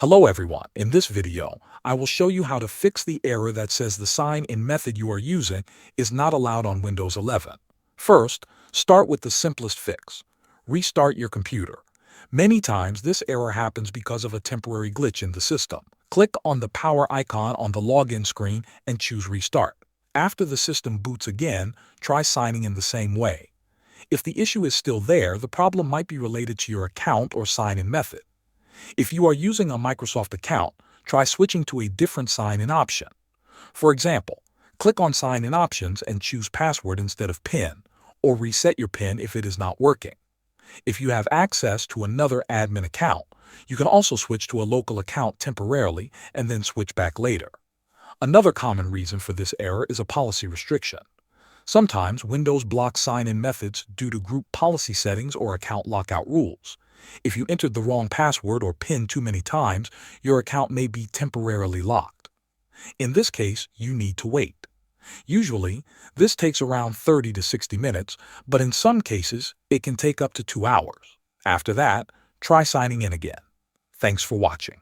Hello everyone, in this video, I will show you how to fix the error that says the sign-in method you are using is not allowed on Windows 11. First, start with the simplest fix. Restart your computer. Many times this error happens because of a temporary glitch in the system. Click on the power icon on the login screen and choose Restart. After the system boots again, try signing in the same way. If the issue is still there, the problem might be related to your account or sign-in method. If you are using a Microsoft account, try switching to a different sign-in option. For example, click on Sign-in Options and choose Password instead of PIN, or reset your PIN if it is not working. If you have access to another admin account, you can also switch to a local account temporarily and then switch back later. Another common reason for this error is a policy restriction. Sometimes Windows blocks sign-in methods due to group policy settings or account lockout rules. If you entered the wrong password or PIN too many times, your account may be temporarily locked. In this case, you need to wait. Usually, this takes around 30 to 60 minutes, but in some cases, it can take up to 2 hours. After that, try signing in again. Thanks for watching.